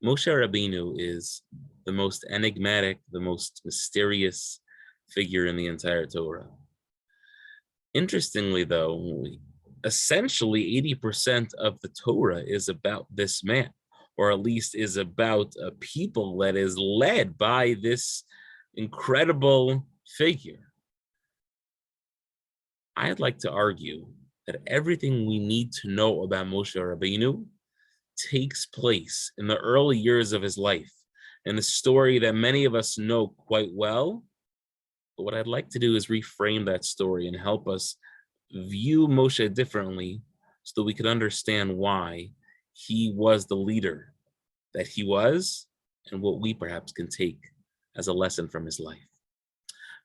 Moshe Rabbeinu is the most enigmatic, the most mysterious figure in the entire Torah. Interestingly, though, essentially 80% of the Torah is about this man, or at least is about a people that is led by this incredible figure. I'd like to argue that everything we need to know about Moshe Rabbeinu takes place in the early years of his life, in a story that many of us know quite well. But what I'd like to do is reframe that story and help us view Moshe differently so that we could understand why he was the leader that he was and what we perhaps can take as a lesson from his life.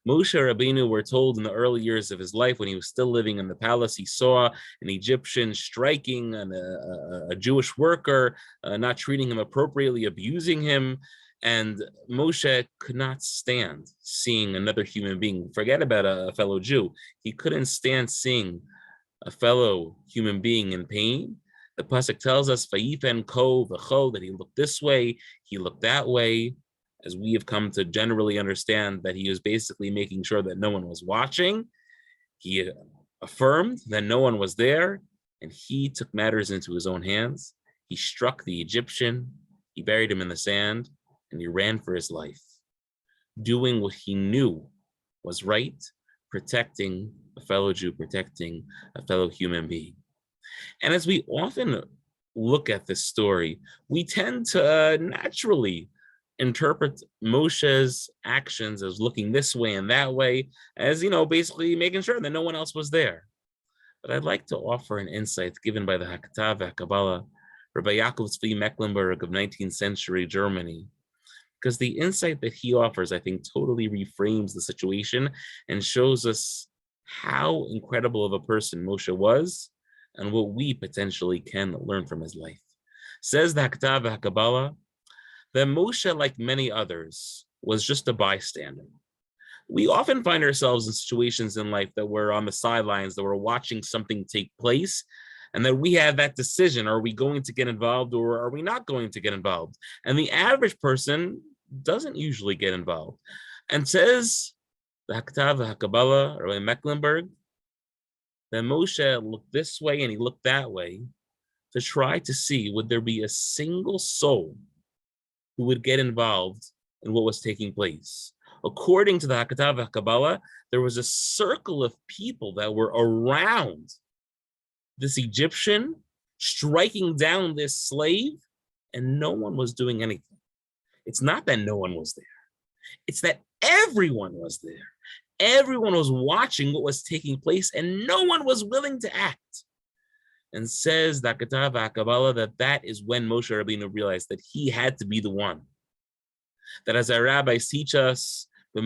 Moshe Rabbeinu, we're told in the early years of his life, when he was still living in the palace, he saw an Egyptian striking a Jewish worker, not treating him appropriately, abusing him. And Moshe could not stand seeing another human being. Forget about a fellow Jew. He couldn't stand seeing a fellow human being in pain. The pasuk tells us, "Vayifen ko v'cho," that he looked this way, he looked that way, as we have come to generally understand that he was basically making sure that no one was watching. He affirmed that no one was there, and he took matters into his own hands. He struck the Egyptian, he buried him in the sand, and he ran for his life, doing what he knew was right, protecting a fellow Jew, protecting a fellow human being. And as we often look at this story, we tend to naturally interpret Moshe's actions as looking this way and that way, as, basically making sure that no one else was there. But I'd like to offer an insight given by the Hakatav HaKabbalah, Rabbi Yaakov Tzvi Mecklenburg of 19th century Germany, because the insight that he offers, I think, totally reframes the situation and shows us how incredible of a person Moshe was and what we potentially can learn from his life. Says the Hakatav HaKabbalah, that Moshe, like many others, was just a bystander. We often find ourselves in situations in life that we're on the sidelines, that we're watching something take place, and that we have that decision: are we going to get involved or are we not going to get involved? And the average person doesn't usually get involved. And says the Hakatav HaKabbalah, Rabbi Mecklenburg, that Moshe looked this way and he looked that way to try to see, would there be a single soul who would get involved in what was taking place. According to the Hakatav HaKabbalah, there was a circle of people that were around this Egyptian, striking down this slave, and no one was doing anything. It's not that no one was there. It's that everyone was there. Everyone was watching what was taking place, and no one was willing to act. And says the Hakatav HaKabbalah that is when Moshe Rabbeinu realized that he had to be the one. That as our rabbis teach us, that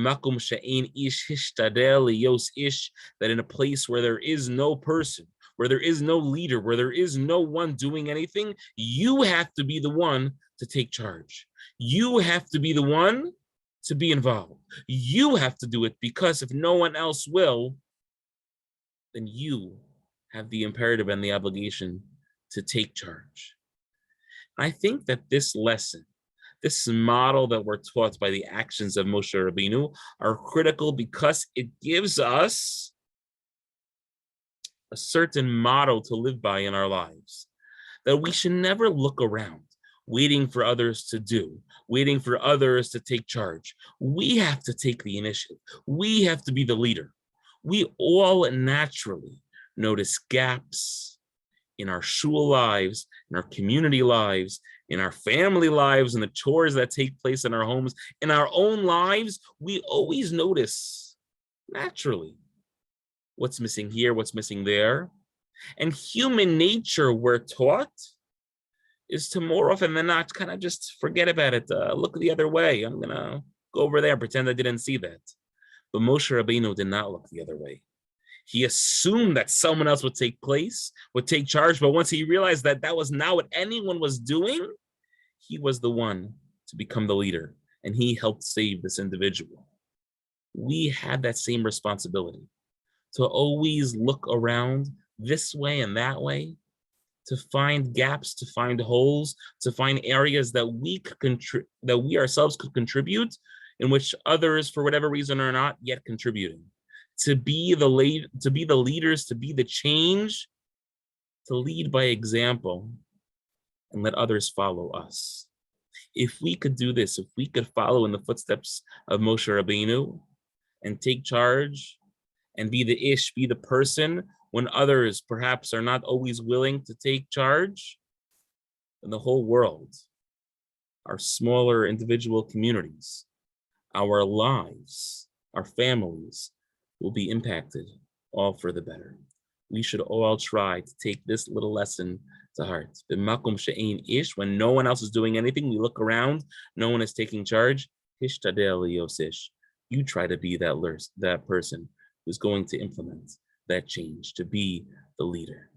in a place where there is no person, where there is no leader, where there is no one doing anything, you have to be the one to take charge. You have to be the one to be involved. You have to do it, because if no one else will, then you have the imperative and the obligation to take charge. I think that this lesson, this model that we're taught by the actions of Moshe Rabbeinu, are critical because it gives us a certain model to live by in our lives. That we should never look around, waiting for others to do, waiting for others to take charge. We have to take the initiative. We have to be the leader. We all naturally notice gaps in our shul lives, in our community lives, in our family lives, in the chores that take place in our homes, in our own lives. We always notice naturally what's missing here, what's missing there. And human nature, we're taught, is to more often than not kind of just forget about it, look the other way. I'm gonna go over there and pretend I didn't see that. But Moshe Rabbeinu did not look the other way. He assumed that someone else would take charge, but once he realized that that was not what anyone was doing, he was the one to become the leader, and he helped save this individual. We have that same responsibility to always look around this way and that way, to find gaps, to find holes, to find areas that we ourselves could contribute, in which others, for whatever reason, are not yet contributing. To be the leaders, to be the change, to lead by example, and let others follow us. If we could do this, if we could follow in the footsteps of Moshe Rabbeinu and take charge and be the person when others perhaps are not always willing to take charge, then the whole world, our smaller individual communities, our lives, our families will be impacted, all for the better. We should all try to take this little lesson to heart. When no one else is doing anything, we look around, no one is taking charge. You try to be that person who's going to implement that change, to be the leader.